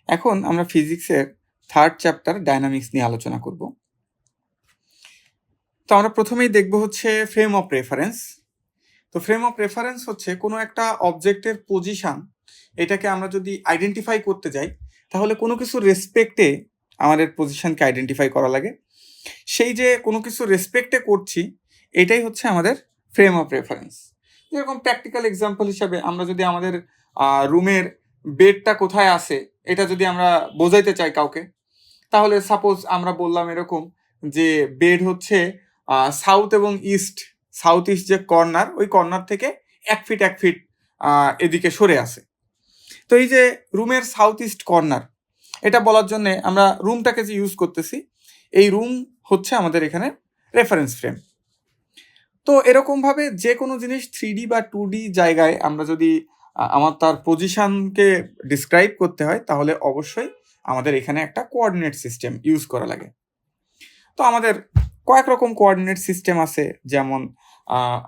এখন আমরা ফিজিক্সের 3rd চ্যাপ্টার ডায়নামিক্স নিয়ে আলোচনা করব। তো আমরা প্রথমেই দেখব হচ্ছে ফ্রেম অফ রেফারেন্স। তো ফ্রেম অফ রেফারেন্স হচ্ছে কোনো একটা অবজেক্টের পজিশন, এটাকে আমরা যদি আইডেন্টিফাই করতে যাই তাহলে কোনো কিছুর রেসপেক্টে আমাদের পজিশনকে আইডেন্টিফাই করা লাগে। সেই যে কোনো কিছু রেসপেক্টে করছি এটাই হচ্ছে আমাদের ফ্রেম অফ রেফারেন্স। যেরকম প্র্যাকটিক্যাল এক্সাম্পল হিসাবে আমরা যদি আমাদের রুমের বেডটা কোথায় আছে এটা যদি আমরা বোঝাইতে চাই কাউকে, তাহলে সাপোজ আমরা বললাম এরকম যে বেড হচ্ছে সাউথ এবং সাউথ ইস্ট যে কর্নার, ওই কর্নার থেকে 1 ফিট এদিকে সরে আছে। তো এই যে রুমের সাউথ ইস্ট কর্নার, এটা বলার জন্য আমরা রুমটাকে যে ইউজ করতেছি, এই রুম হচ্ছে আমাদের এখানে রেফারেন্স ফ্রেম। তো এরকমভাবে যে কোনো জিনিস 3D বা 2D জায়গায় আমরা যদি তার পজিশনকে ডিসক্রাইব করতে হয় তাহলে অবশ্যই আমাদের এখানে একটা কোঅর্ডিনেট সিস্টেম ইউজ করা লাগে। তো আমাদের কয়েক রকম কোঅর্ডিনেট সিস্টেম আছে, যেমন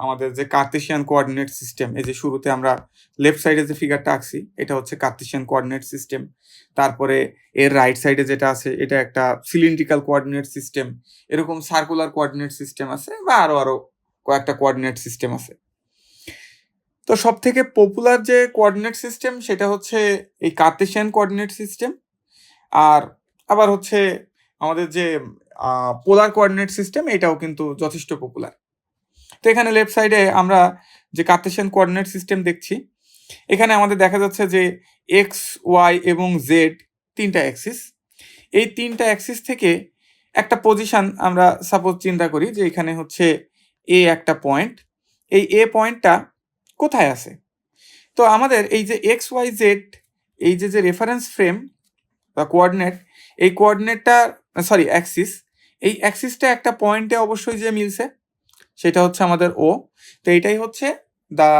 আমাদের যে কার্তেশিয়ান কোঅর্ডিনেট সিস্টেম, এই যে শুরুতে আমরা লেফট সাইডে যে ফিগারটা আঁকছি এটা হচ্ছে কার্তেশিয়ান কোঅর্ডিনেট সিস্টেম। তারপরে এর রাইট সাইডে যেটা আছে এটা একটা সিলিন্ড্রিক্যাল কোঅর্ডিনেট সিস্টেম। এরকম সার্কুলার কোঅর্ডিনেট সিস্টেম আছে বা আরো কয়েকটা কোঅর্ডিনেট সিস্টেম আছে। তো সব থেকে পপুলার যে কোঅর্ডিনেট সিস্টেম সেটা হচ্ছে এই কার্তেশিয়ান কোঅর্ডিনেট সিস্টেম। আর আবার হচ্ছে আমাদের যে পোলার কোঅর্ডিনেট সিস্টেম, এটাও কিন্তু যথেষ্ট পপুলার। তো এখানে লেফট সাইডে আমরা যে কার্তেশিয়ান কোঅর্ডিনেট সিস্টেম দেখছি, এখানে আমাদের দেখা যাচ্ছে যে এক্স, ওয়াই এবং জেড তিনটা অ্যাক্সিস। এই তিনটা অ্যাক্সিস থেকে একটা পজিশন আমরা সাপোজ চিন্তা করি যে এখানে হচ্ছে এ একটা পয়েন্ট, এই এ পয়েন্টটা কোথায় আছে। তো আমাদের এই যে এক্স, ওয়াই, জেড এই যে রেফারেন্স ফ্রেম বা কোঅর্ডিনেট, এই কোঅর্ডিনেটটা অ্যাক্সিস, এই অ্যাক্সিসটা একটা পয়েন্টে অবশ্যই যে মিলছে সেটা হচ্ছে আমাদের ও। তো এটাই হচ্ছে the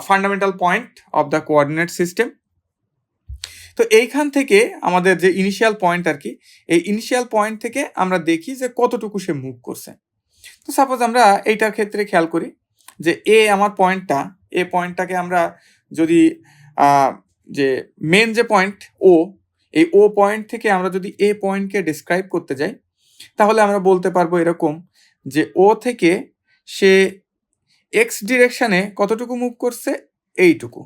fundamental point of the coordinate system. তো এইখান থেকে আমাদের যে ইনিশিয়াল পয়েন্ট আর কি, এই ইনিশিয়াল পয়েন্ট থেকে আমরা দেখি যে কতটুকু সে মুভ করছে। তো সাপোজ আমরা এইটার ক্ষেত্রে খেয়াল করি যে আমার পয়েন্টটাকে আমরা যদি যে মেন যে পয়েন্ট এই ও পয়েন্ট থেকে আমরা যদি এ পয়েন্টকে ডিসক্রাইব করতে যাই তাহলে আমরা বলতে পারবো এরকম যে ও থেকে সে এক্স ডিরেকশানে কতটুকু মুভ করছে, এইটুকু,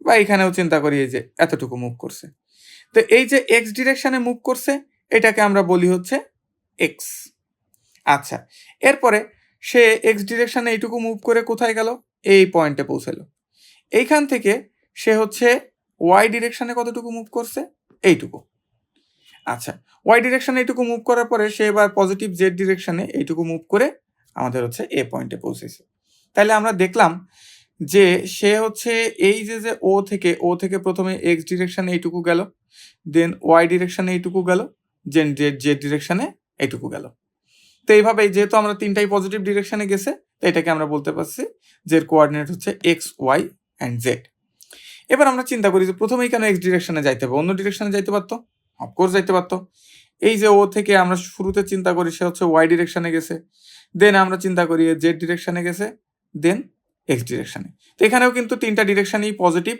বা এখানেও চিন্তা করি এই যে এতটুকু মুভ করছে। তো এই যে এক্স ডিরেকশানে মুভ করছে এটাকে আমরা বলি হচ্ছে এক্স। আচ্ছা, এরপরে সে এক্স ডিরেকশানে এইটুকু মুভ করে কোথায় গেল, এই পয়েন্টে পৌঁছালো। এইখান থেকে সে হচ্ছে ওয়াই ডিরেকশানে কতটুকু মুভ করছে, এইটুকু। আচ্ছা, ওয়াই ডিরেকশানে এইটুকু মুভ করার পরে সে এবার পজিটিভ জেড ডিরেকশানে এইটুকু মুভ করে আমাদের হচ্ছে এ পয়েন্টে পৌঁছেছে। তাহলে আমরা দেখলাম যে সে হচ্ছে এই যে ও থেকে প্রথমে এক্স ডিরেকশানে এইটুকু গেল, দেন ওয়াই ডিরেকশানে এইটুকু গেল, দেন জেড ডিরেকশানে এইটুকু গেল। তো এইভাবে যেহেতু আমরা তিনটাই পজিটিভ ডিরেকশানে গেছে, তো এটাকে আমরা বলতে পারছি যে কোঅর্ডিনেট হচ্ছে এক্স, ওয়াই অ্যান্ড জেড। এবার আমরা চিন্তা করি যে প্রথমেই কেন এক্স ডিরেকশানে যাইতে হবে, অন্য ডিরেকশানে যাইতে পারতো, অফকোর্স যাইতে পারতো। এই যে ও থেকে আমরা শুরুতে চিন্তা করি সে হচ্ছে ওয়াই ডিরেকশানে গেছে, দেন আমরা চিন্তা করি জেড ডিরেকশানে গেছে, দেন এক্স ডিরেকশানে। তো এখানেও কিন্তু তিনটা ডিরেকশানেই পজিটিভ,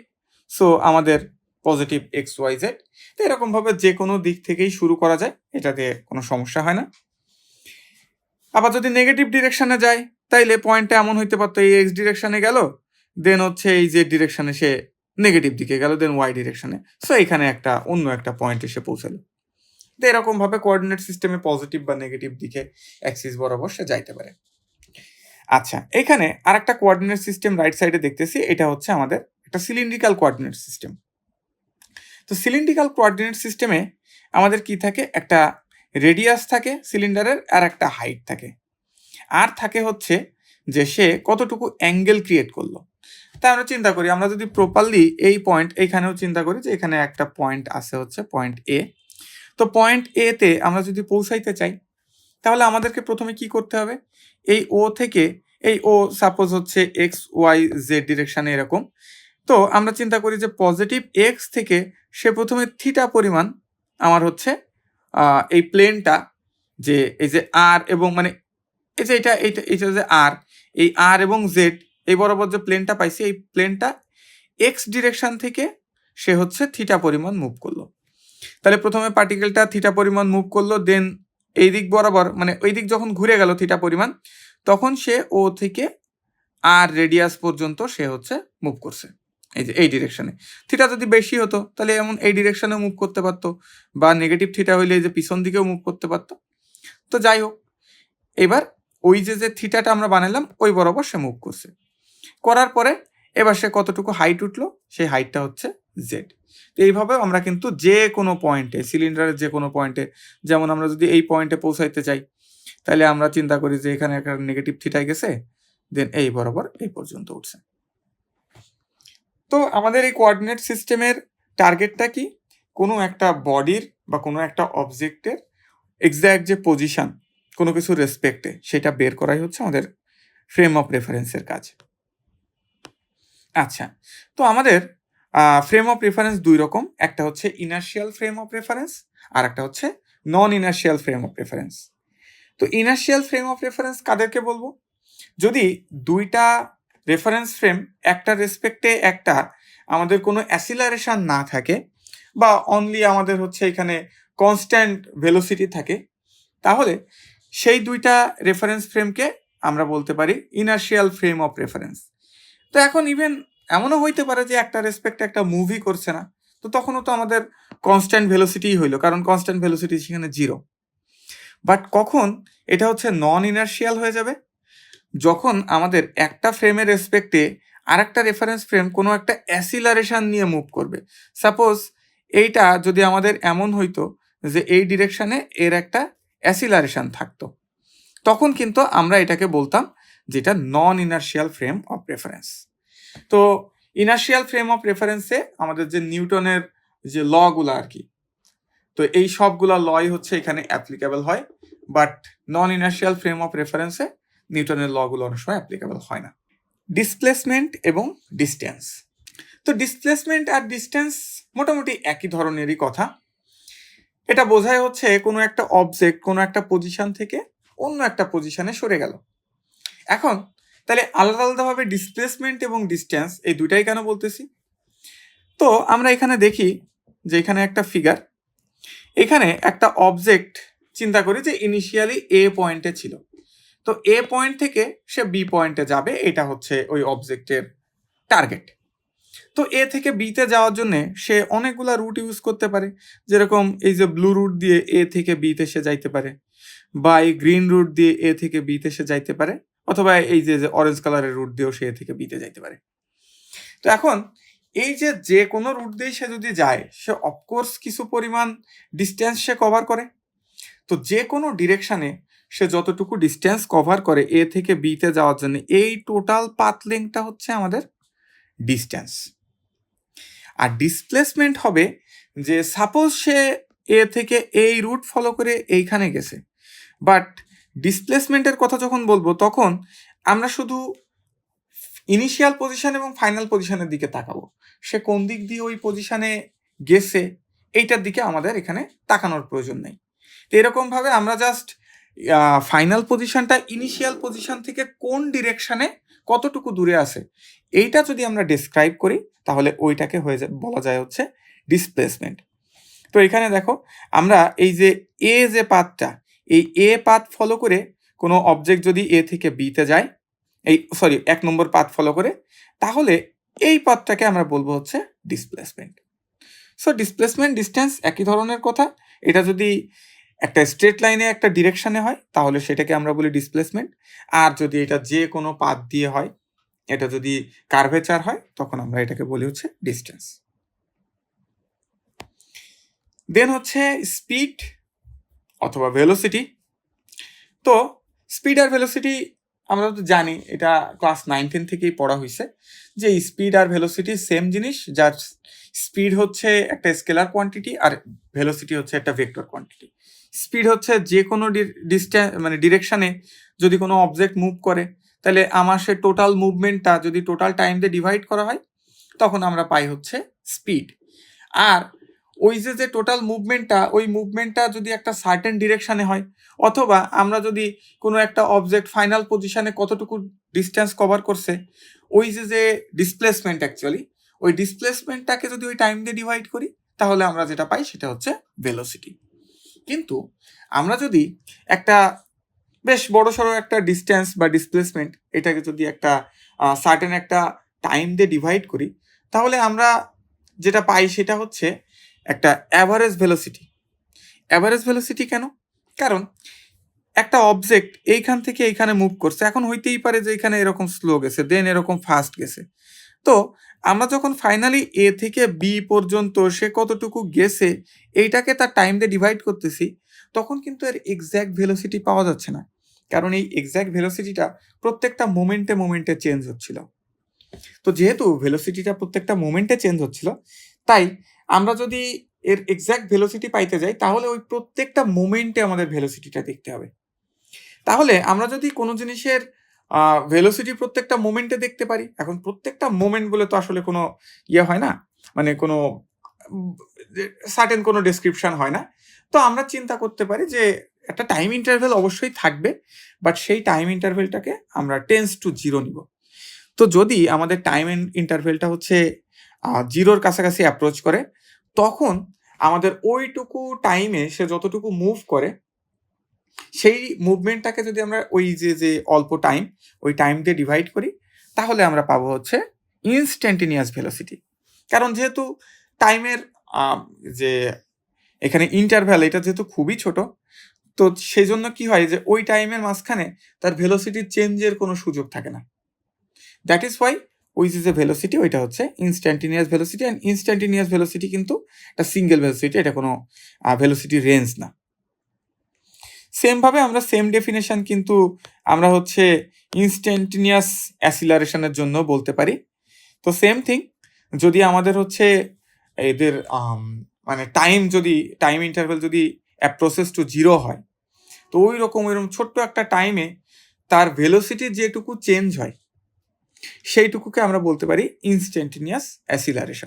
সো আমাদের পজিটিভ এক্স, ওয়াই, জেড। তো এরকমভাবে যে কোনো দিক থেকেই শুরু করা যায়, এটাতে কোনো সমস্যা হয় না। আবার যদি নেগেটিভ ডিরেকশানে যায় তাইলে পয়েন্টটা এমন হইতে পারতো এই এক্স ডিরেকশানে গেল, দেন হচ্ছে এই জেড ডিরেকশানে সে নেগেটিভ দিকে গেল, দেন ওয়াই ডিরেকশানে, সো এখানে অন্য একটা পয়েন্ট এসে পৌঁছালো। তো এরকমভাবে কোঅর্ডিনেট সিস্টেমে পজিটিভ বা নেগেটিভ দিকে অ্যাক্সিস বরাবর সে যাইতে পারে। আচ্ছা, এখানে আর একটা কোঅর্ডিনেট সিস্টেম রাইট সাইডে দেখতেছি, এটা হচ্ছে আমাদের একটা সিলিন্ড্রিক্যাল কোঅর্ডিনেট সিস্টেম। তো সিলিন্ড্রিক্যাল কোঅর্ডিনেট সিস্টেমে আমাদের কি থাকে, একটা রেডিয়াস থাকে সিলিন্ডারের, আর একটা হাইট থাকে, আর থাকে হচ্ছে যে সে কতটুকু অ্যাঙ্গেল ক্রিয়েট করলো। তা আমরা চিন্তা করি, আমরা যদি প্রপারলি এই পয়েন্ট এইখানেও চিন্তা করি যে এখানে একটা পয়েন্ট আছে হচ্ছে পয়েন্ট এ। তো পয়েন্ট এ তে আমরা যদি পৌঁছাইতে চাই তাহলে আমাদেরকে প্রথমে কি করতে হবে, এই ও থেকে এই ও সাপোজ হচ্ছে এক্স, ওয়াই, জেড ডিরেকশানে এরকম। তো আমরা চিন্তা করি যে পজিটিভ এক্স থেকে সে প্রথমে থিটা পরিমাণ আমার হচ্ছে এই প্লেনটা, যে এই যে আর এবং মানে এই যে এইটা যে আর, এই আর এবং জেড এই বরাবর যে প্লেনটা পাইছি, এই প্লেনটা এক্স ডিরেকশান থেকে সে হচ্ছে থিটা পরিমাণ মুভ করলো। তাহলে প্রথমে পার্টিকেলটা থিটা পরিমাণ মুভ করলো, দেন এই দিক বরাবর মানে ওই দিক যখন ঘুরে গেল থিটা পরিমাণ, তখন সে ও থেকে আর রেডিয়াস পর্যন্ত সে হচ্ছে মুভ করছে এই যে এই ডিরেকশনে। থিটা যদি বেশি হতো তাহলে এমন এই ডিরেকশনে মুভ করতে পারতো, বা নেগেটিভ থিটা হইলে এই যে পিছন দিকেও মুভ করতে পারতো। তো যাই হোক, এবার ওই যে থিটাটা আমরা বানালাম ওই বরাবর সে মুভ করছে, করার পরে এবার সে কতটুকু হাইট উঠলো, সেই হাইটটা হচ্ছে জেড। তো এইভাবে আমরা কিন্তু যে কোনো পয়েন্টে, সিলিন্ডারের যে কোনো পয়েন্টে, যেমন আমরা যদি এই পয়েন্টে পৌঁছাইতে চাই তাহলে আমরা চিন্তা করি যে এখানে একটা নেগেটিভ থিটায় গেছে, দেন এই বরাবর এই পর্যন্ত উঠছে। তো আমাদের এই কোঅর্ডিনেট সিস্টেমের টার্গেটটা কি? কোনো একটা বডির বা কোনো একটা অবজেক্টের এক্স্যাক্ট যে পজিশন কোনো কিছুর রেসপেক্টে, সেটা বের করাই হচ্ছে আমাদের ফ্রেম অফ রেফারেন্সের কাজ। আচ্ছা, তো আমাদের ফ্রেম অফ রেফারেন্স দুই রকম, একটা হচ্ছে ইনার্শিয়াল ফ্রেম অফ রেফারেন্স আর একটা হচ্ছে নন ইনার্শিয়াল ফ্রেম অফ রেফারেন্স। তো ইনার্শিয়াল ফ্রেম অফ রেফারেন্স কাদেরকে বলবো? যদি দুইটা রেফারেন্স ফ্রেম একটা রেসপেক্টে একটা আমাদের কোনো অ্যাসিলারেশন না থাকে, বা অনলি আমাদের হচ্ছে এখানে কনস্ট্যান্ট ভেলোসিটি থাকে, তাহলে সেই দুইটা রেফারেন্স ফ্রেমকে আমরা বলতে পারি ইনার্শিয়াল ফ্রেম অফ রেফারেন্স। তো এখন ইভেন এমনও হইতে পারে যে একটা রেসপেক্টে একটা মুভি করছে না, তো তখনও তো আমাদের কনস্ট্যান্ট ভেলোসিটিই হইলো, কারণ কনস্ট্যান্ট ভেলোসিটি সেখানে 0। বাট কখন এটা হচ্ছে নন ইনার্শিয়াল হয়ে যাবে? যখন আমাদের একটা ফ্রেমের রেসপেক্টে আর একটা রেফারেন্স ফ্রেম কোনো একটা অ্যাসিলারেশন নিয়ে মুভ করবে। সাপোজ এইটা যদি আমাদের এমন হইতো যে এই ডিরেকশনে এর একটা অ্যাসিলারেশন থাকতো, তখন কিন্তু আমরা এটাকে বলতাম যেটা নন ইনার্শিয়াল ফ্রেম অফ রেফারেন্স। তো ইনার্শিয়াল ফ্রেম অফ রেফারেন্সে আমাদের যে নিউটনের যে লগুলো আর কি, তো এই সবগুলা লই হচ্ছে এখানে অ্যাপ্লিকেবল হয়, but non inertial frame of রেফারেন্সে নিউটনের লগুলো অনেক সময় অ্যাপ্লিকেবল হয় না। ডিসপ্লেসমেন্ট এবং ডিস্টেন্স। তো ডিসপ্লেসমেন্ট আর ডিস্টেন্স মোটামুটি একই ধরনেরই কথা। এটা বোঝায় হচ্ছে কোনো একটা অবজেক্ট কোনো একটা পজিশন থেকে অন্য একটা পজিশনে সরে গেল। এখন তাহলে আলাদা আলাদাভাবে ডিসপ্লেসমেন্ট এবং ডিস্টেন্স এই দুইটাই কেন বলতেছি? তো আমরা এখানে দেখি যে এখানে একটা ফিগার, এখানে একটা অবজেক্ট চিন্তা করি যে ইনিশিয়ালি এ পয়েন্টে ছিল, তো এ পয়েন্ট থেকে সে বি পয়েন্টে যাবে, এটা হচ্ছে ওই অবজেক্টের টার্গেট। তো এ থেকে বিতে যাওয়ার জন্য সে অনেকগুলা রুট ইউজ করতে পারে, যেরকম এই যে ব্লু রুট দিয়ে এ থেকে বিতে সে যাইতে পারে, বা এই গ্রিন রুট দিয়ে এ থেকে বিতে সে যাইতে পারে, অথবা এই যে অরেঞ্জ কালারের রুট দিয়েও সে এ থেকে বিতে যাইতে পারে। তো এখন এই যে কোনো রুট দিয়ে সে যদি যায়, সে অফকোর্স কিছু পরিমাণ ডিস্টেন্স সে কভার করে। তো যে কোনো ডিরেকশানে সে যতটুকু ডিস্টেন্স কভার করে এ থেকে বিতে যাওয়ার জন্য, এই টোটাল পাথ লেংথটা হচ্ছে আমাদের ডিস্টেন্স। আর ডিসপ্লেসমেন্ট হবে যে সাপোজ সে এ থেকে এই রুট ফলো করে এইখানে গেছে, বাট ডিসপ্লেসমেন্টের কথা যখন বলবো তখন আমরা শুধু ইনিশিয়াল পজিশন এবং ফাইনাল পজিশনের দিকে তাকাবো, সে কোন দিক দিয়ে ওই পজিশনে গেছে এইটার দিকে আমাদের এখানে তাকানোর প্রয়োজন নেই। তো এরকমভাবে আমরা জাস্ট ফাইনাল পজিশনটা ইনিশিয়াল পজিশন থেকে কোন ডিরেকশনে কতটুকু দূরে আছে এইটা যদি আমরা ডিসক্রাইব করি, তাহলে ওইটাকে বলা যায় হচ্ছে ডিসপ্লেসমেন্ট। তো এখানে দেখো আমরা এই যে পাথটা, এই এ পাথ ফলো করে কোনো অবজেক্ট যদি এ থেকে বিতে যায়, এক নম্বর পাথ ফলো করে, তাহলে এই পাথটাকে আমরা বলবো হচ্ছে ডিসপ্লেসমেন্ট। সো ডিসপ্লেসমেন্ট ডিস্টেন্স একই ধরনের কথা। এটা যদি একটা স্ট্রেট লাইনে একটা ডিরেকশনে হয় তাহলে সেটাকে আমরা বলি ডিসপ্লেসমেন্ট, আর যদি এটা যে কোনো পাথ দিয়ে হয়, এটা যদি কার্ভেচার হয়, তখন আমরা এটাকে বলি হচ্ছে ডিস্টেন্স। দেন হচ্ছে স্পিড অথবা ভেলোসিটি। তো স্পিড আর ভেলোসিটি আমরা তো জানি, এটা ক্লাস 9-10 থেকেই পড়া হয়েছে যে স্পিড আর ভেলোসিটি সেম জিনিস, যার স্পিড হচ্ছে একটা স্কেলার কোয়ান্টিটি আর ভেলোসিটি হচ্ছে একটা ভেক্টর কোয়ান্টিটি। স্পিড হচ্ছে যে কোনো মানে ডিরেকশানে যদি কোনো অবজেক্ট মুভ করে, তাহলে আমার সে টোটাল মুভমেন্টটা যদি টোটাল টাইম দিয়ে ডিভাইড করা হয়, তখন আমরা পাই হচ্ছে স্পিড। আর ওই যে টোটাল মুভমেন্টটা, ওই মুভমেন্টটা যদি একটা সার্টেন ডিরেকশানে হয়, অথবা আমরা যদি কোনো একটা অবজেক্ট ফাইনাল পজিশনে কতটুকু ডিস্টেন্স কভার করছে, ওই যে ডিসপ্লেসমেন্ট অ্যাকচুয়ালি, ওই ডিসপ্লেসমেন্টটাকে যদি ওই টাইম দিয়ে ডিভাইড করি, তাহলে আমরা যেটা পাই সেটা হচ্ছে ভেলোসিটি। কিন্তু আমরা যদি একটা বেশ বড়সড় একটা ডিসট্যান্স বা ডিসপ্লেসমেন্ট এটাকে যদি একটা সার্টেন একটা টাইম দিয়ে ডিভাইড করি, তাহলে আমরা যেটা পাই সেটা হচ্ছে একটা অ্যাভারেজ ভেলোসিটি। অ্যাভারেজ ভেলোসিটি কেন? কারণ একটা অবজেক্ট এইখান থেকে এইখানে মুভ করছে, এখন হইতেই পারে যে এখানে এরকম স্লো গেছে, দেন এরকম ফাস্ট গেছে। তো আমরা যখন ফাইনালি এ থেকে বি পর্যন্ত সে কতটুকু গেছে এইটাকে তার টাইম দিয়ে ডিভাইড করতেছি, তখন কিন্তু এর এক্স্যাক্ট ভেলোসিটি পাওয়া যাচ্ছে না। কারণ এই এক্স্যাক্ট ভেলোসিটিটা প্রত্যেকটা মোমেন্টে চেঞ্জ হচ্ছিল। তো যেহেতু ভেলোসিটিটা প্রত্যেকটা মোমেন্টে চেঞ্জ হচ্ছিল, তাই আমরা যদি এর এক্স্যাক্ট ভেলোসিটি পাইতে যাই, তাহলে ওই প্রত্যেকটা মোমেন্টে আমাদের ভেলোসিটিটা দেখতে হবে। তাহলে আমরা যদি কোনো জিনিসের ভেলোসিটি প্রত্যেকটা মোমেন্টে দেখতে পারি, এখন প্রত্যেকটা মোমেন্ট বলে তো আসলে কোনো ইয়ে হয় না, মানে কোনো সার্টেন কোনো ডেসক্রিপশন হয় না। তো আমরা চিন্তা করতে পারি যে একটা টাইম ইন্টারভ্যাল অবশ্যই থাকবে, বাট সেই টাইম ইন্টারভ্যালটাকে আমরা টেন্স টু 0 নিব। তো যদি আমাদের টাইম ইন্টারভ্যালটা হচ্ছে 0-র কাছাকাছি অ্যাপ্রোচ করে, তখন আমাদের ওইটুকু টাইমে সে যতটুকু মুভ করে, সেই মুভমেন্টটাকে যদি আমরা ওই যে অল্প টাইম, ওই টাইম দিয়ে ডিভাইড করি, তাহলে আমরা পাবো হচ্ছে ইনস্ট্যান্টেনিয়াস ভেলোসিটি। কারণ যেহেতু টাইমের যে এখানে ইন্টারভ্যাল এটা যেহেতু খুবই ছোট, তো সেই জন্য কি হয় যে ওই টাইমের মাঝখানে তার ভেলোসিটির চেঞ্জের কোনো সুযোগ থাকে না। দ্যাট ইজ ওয়াই ওই যে ভেলোসিটি ওইটা হচ্ছে instantaneous velocity. And instantaneous velocity কিন্তু একটা সিঙ্গেল ভেলোসিটি, এটা কোনো ভেলোসিটি রেঞ্জ না। সেমভাবে আমরা সেম ডেফিনেশন কিন্তু আমরা হচ্ছে ইনস্ট্যান্টেনিয়াস অ্যাসিলারেশনের জন্য বলতে পারি। তো সেম থিং, যদি আমাদের হচ্ছে এদের মানে টাইম ইন্টারভ্যাল যদি অ্যাপ্রোচেস টু 0 হয়, তো ওইরকম ছোট্ট একটা টাইমে তার ভেলোসিটি যেটুকু চেঞ্জ হয় সেইটুকুকে আমরা বলতে পারি ইনস্ট্যান্টেনিয়াস অ্যাসিলারেশন।